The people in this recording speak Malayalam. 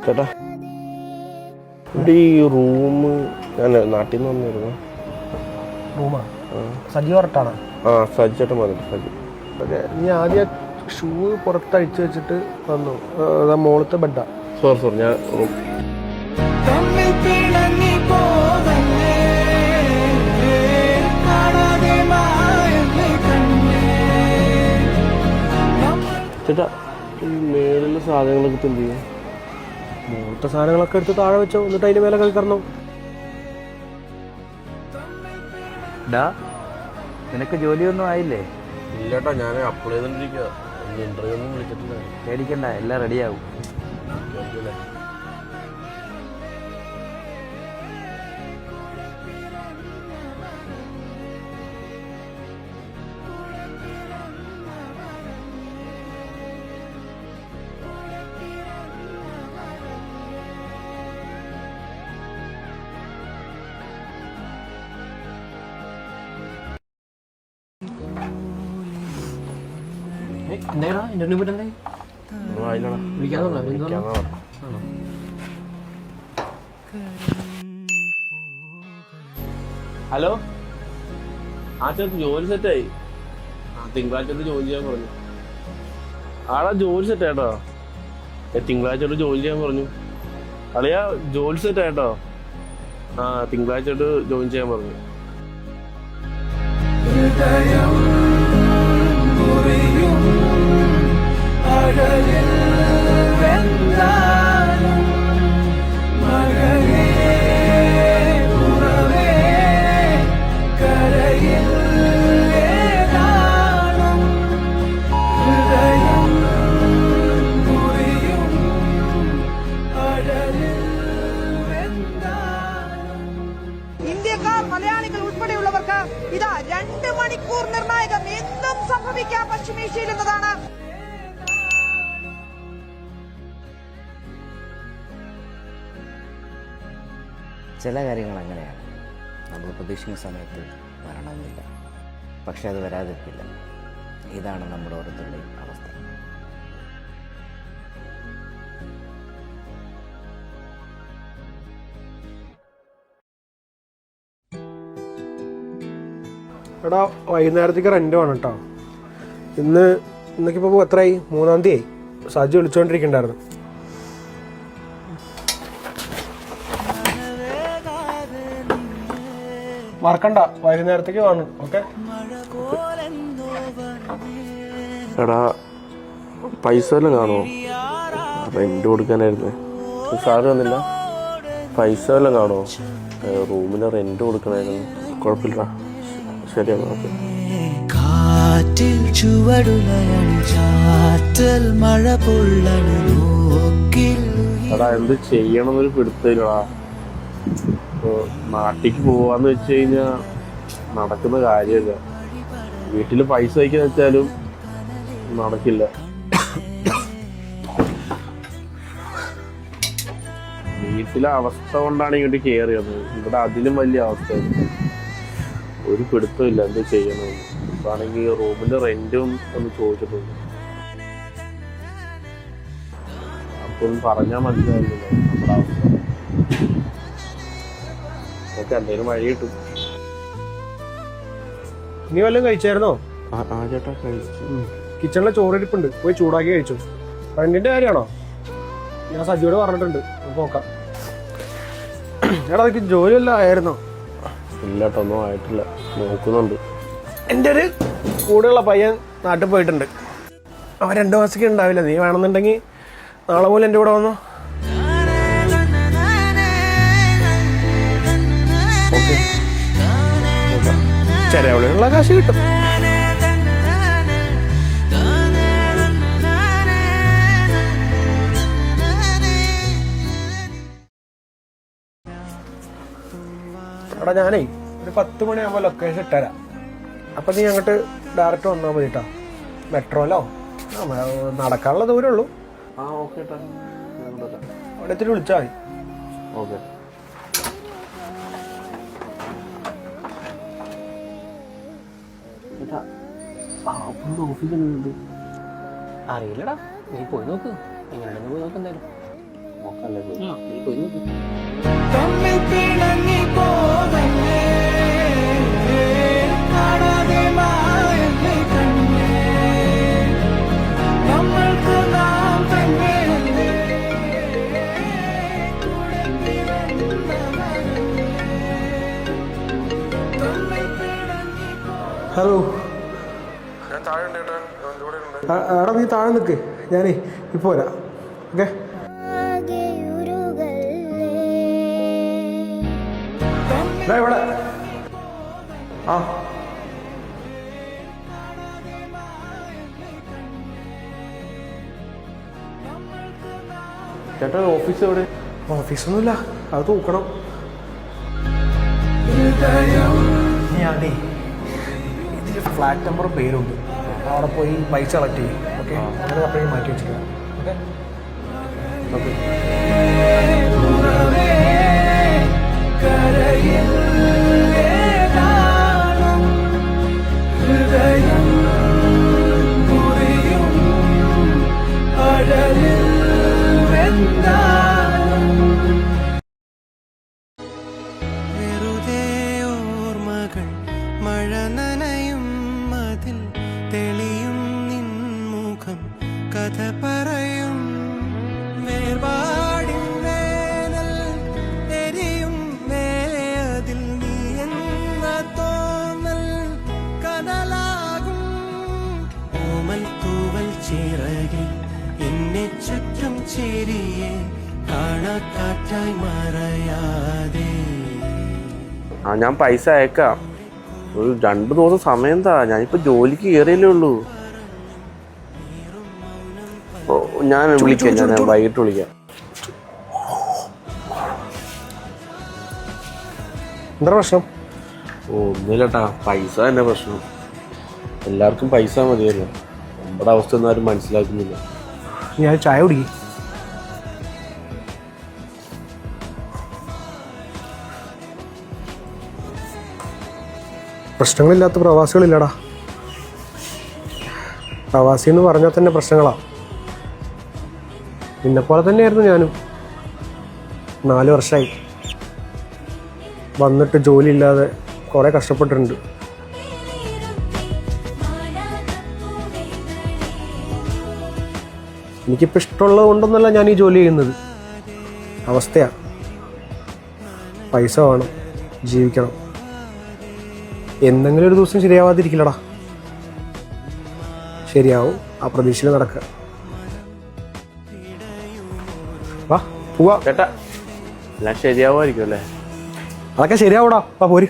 ചേട്ടാ ഇവിടെ ഈ റൂം ഞാൻ നാട്ടിൽ നിന്ന് വന്നിരുന്നു. റൂമാ സജീവ് കറക്റ്റാണ്. സജി ചേട്ടൻ വന്നിട്ട് സജി. ഓക്കെ, നീ ആദ്യം ഷൂ പുറത്തഴിച്ച് വെച്ചിട്ട് വന്നു. അതാ മോളത്തെ ബെഡാ. സോറി ഞാൻ റൂം. ചേട്ടാ ഈ മേളിലെ സാധനങ്ങളൊക്കെ എന്ത് ചെയ്യും? മോളത്തെ സാധനങ്ങളൊക്കെ എടുത്ത് താഴെ വെച്ചോ, എന്നിട്ട് അതിന്റെ മേലെ കളിക്കറണോ. നിനക്ക് ജോലിയൊന്നും ആയില്ലേ? ഇല്ലാട്ടാ, ഞാൻ അപ്ലൈ ചെയ്തോണ്ടിരിക്കുക. ഇന്റർവ്യൂ ഒന്നും വിളിച്ചിട്ടില്ല. പേടിക്കണ്ട, എല്ലാം റെഡിയാവും. ഹലോ, ആ ചേട്ടൻ ജോലി സെറ്റായി. തിങ്കളാഴ്ച ജോലി ചെയ്യാൻ പറഞ്ഞു. ആടാ ജോലി സെറ്റായിട്ടോ. തിങ്കളാഴ്ച ജോലി ചെയ്യാൻ പറഞ്ഞു. അളിയാ ജോലി സെറ്റായിട്ടോ. തിങ്കളാഴ്ച ജോയിൻ ചെയ്യാൻ പറഞ്ഞു. ഇന്ത്യക്കാർ, മലയാളികൾ ഉൾപ്പെടെയുള്ളവർക്ക് ഇതാ 2 മണിക്കൂർ നിർണായകം. എന്തും സംഭവിക്കാം പശ്ചിമേഷ്യയിൽ എന്നതാണ്. ചില കാര്യങ്ങൾ അങ്ങനെയാണ്. നമ്മൾ പ്രതീക്ഷിക്കുന്ന സമയത്ത് വരണമെന്നില്ല, പക്ഷെ അത് വരാതിരിക്കില്ല. ഇതാണ് നമ്മുടെ ഓരോരുത്തരുടെയും അവസ്ഥ. എടാ, വൈകുന്നേരത്തേക്ക് റെന്റ് വേണം കേട്ടോ. ഇന്നൊക്കിപ്പോൾ എത്രയായി? 3-ാം തീയതി ആയി. സജി വിളിച്ചുകൊണ്ടിരിക്കണ്ടായിരുന്നു. മറക്കണ്ട, വൈകുന്നേരത്തേക്ക് വേണം. ഓക്കെ. എടാ പൈസ വല്ലതും കാണുമോ? റെന്റ് കൊടുക്കാനായിരുന്നു. സാറ് വന്നില്ല. പൈസ വല്ലതും കാണുമോ? റൂമിന് റെന്റ് കൊടുക്കണമായിരുന്നു. കുഴപ്പമില്ല, ശരിയാണ്. ഓക്കെ. കാറ്റിൽ ചുവടുലയണു ചാറ്റൽ മഴ പൊള്ളണു നോക്കിൽ. എടാ എന്ത് ചെയ്യണമെന്നൊരു പിടുത്തില്ലടാ. നാട്ടിലേക്ക് പോവാന്ന് വെച്ച് കഴിഞ്ഞാൽ നടക്കുന്ന കാര്യമല്ല. വീട്ടിൽ പൈസ വയ്ക്കാന്ന് വെച്ചാലും നടക്കില്ല. വീട്ടിലെ അവസ്ഥ കൊണ്ടാണ് ഇങ്ങോട്ട് കയറിയത്. ഇവിടെ അതിലും വലിയ അവസ്ഥയാണ്. ഒരു പിടുത്തമില്ല എന്ത് ചെയ്യണമെന്ന്. ഇപ്പാണെങ്കിൽ റൂമിന്റെ റെന്റും ഒന്ന് ചോദിച്ചിട്ടുണ്ട്. അപ്പൊന്നും പറഞ്ഞാൽ മനസ്സിലായില്ലല്ലോ നമ്മുടെ അവസ്ഥ. ഒക്കെ എന്തെങ്കിലും വഴി കിട്ടും. നീ വല്ലതും കഴിച്ചായിരുന്നോ? ചേട്ടാ കഴിച്ചു. കിച്ചണിലെ ചോറിരിപ്പുണ്ട്, പോയി ചൂടാക്കി കഴിച്ചു. റെന്റിന്റെ കാര്യമാണോ? ഞാൻ സജിയോട് പറഞ്ഞിട്ടുണ്ട്, നോക്കാം. എടാ അതൊക്കെ ജോലിയെല്ലാം ആയിരുന്നോ? ഇല്ലാട്ടോ, ഒന്നും ആയിട്ടില്ല, നോക്കുന്നുണ്ട്. എൻ്റെ ഒരു കൂടെയുള്ള പയ്യൻ നാട്ടിൽ പോയിട്ടുണ്ട്. അവൻ 2 മാസത്തേക്ക് ഉണ്ടാവില്ല. നീ വേണമെന്നുണ്ടെങ്കിൽ നാളെ പോലും എൻ്റെ കൂടെ വന്നോ. ഓക്കെ, ചെറിയ കാശ് കിട്ടും. എടാ ഞാനേ ഒരു 10 മണിയാകുമ്പോൾ ലൊക്കേഷൻ ഇട്ടുതരാം. അപ്പം നീ അങ്ങോട്ട് ഡയറക്റ്റ് വന്നാൽ മതി കേട്ടോ. മെട്രോയിലോ നടക്കാനുള്ള ദൂരമേ ഉള്ളൂ. അവിടെ എത്തിരി വിളിച്ചാൽ മതി. ഓക്കെ. അറിയില്ലടാ, നീ പോയി നോക്ക്. എങ്ങനെയാണെന്ന് പോയി നോക്ക്. എന്തായാലും നോക്കല്ലേ തമ്മിൽ പിണങ്ങി പോകല്ലേ കാണാതെ മായല്ലേ കണ്ണേ നമ്മൾക്ക് നാം തന്നെയല്ലേ ഹലോ ഞാൻ താഴെ ഉണ്ട് ചേട്ടാ, ഇവിടെ ഉണ്ട്. എടാ നീ താഴെ നിൽക്ക്, ഞാനേ ഇപ്പോൾ വരാം. ഓക്കെ ഇവിടെ ആ ചേട്ടാ ഓഫീസ് എവിടെ? ഓഫീസൊന്നുമില്ല, അത് തൂക്കണം. ഞാനേ ഇതിൽ ഫ്ലാറ്റ് നമ്പറും പേരുണ്ട്, അവിടെ പോയി പൈസ കളക്ട് ചെയ്യും. ഓക്കെ, അങ്ങനെ അപ്പോഴേ മാറ്റി വെച്ചിരിക്കാം. ഓക്കെ വെറുതെ ഓർമ്മകൾ മഴ നനയും മതിൽ തെളിയും നിൻമുഖം കഥ പറയും വേർപാടിൻ വേനൽ എരിയും മേലതിൽ നീ എന്ന തോന്നൽ കനലാകും ഓമൽ തൂവൽ ചിറകിൽ എന്നെ ചുറ്റും ചേരിയെ കാണാക്കാറ്റായി മറയാതെ. ഞാൻ പൈസ അയക്കാം. ഒരു 2 ദിവസം സമയം താ, ഞാനിപ്പോ ജോലിക്ക് കയറിയല്ലേ ഉള്ളൂ. ഞാൻ വിളിക്കാം, ഞാൻ വൈകിട്ട് വിളിക്കാം. എന്താ പ്രശ്നം? ഒന്നുമില്ലട്ടാ, പൈസ തന്നെ പ്രശ്നം. എല്ലാവർക്കും പൈസ മതിയല്ലോ, നമ്മുടെ അവസ്ഥ ഒന്നും ആരും മനസ്സിലാക്കുന്നില്ല. ഞാൻ ചായ കുടിക്കും. പ്രശ്നങ്ങളില്ലാത്ത പ്രവാസികളില്ലടാ. പ്രവാസി എന്ന് പറഞ്ഞാൽ തന്നെ പ്രശ്നങ്ങളാണ്. നിന്നെപ്പോലെ തന്നെയായിരുന്നു ഞാനും. 4 വർഷമായി വന്നിട്ട് ജോലി ഇല്ലാതെ കുറേ കഷ്ടപ്പെട്ടിട്ടുണ്ട്. എനിക്കിപ്പോൾ ഇഷ്ടമുള്ളത് കൊണ്ടൊന്നല്ല ഞാൻ ഈ ജോലി ചെയ്യുന്നത്, അവസ്ഥയാണ്. പൈസ വേണം, ജീവിക്കണം. എന്തെങ്കിലും ഒരു ദിവസം ശരിയാവാതിരിക്കില്ലടാ. ശരിയാവും, ആ പ്രതീക്ഷയിൽ നടക്കുക. വാ പോവാ. ചേട്ടാ എല്ലാം ശരിയാവുമായിരിക്കും അല്ലേ? അതൊക്കെ ശരിയാവൂടാ, വാ പോര്.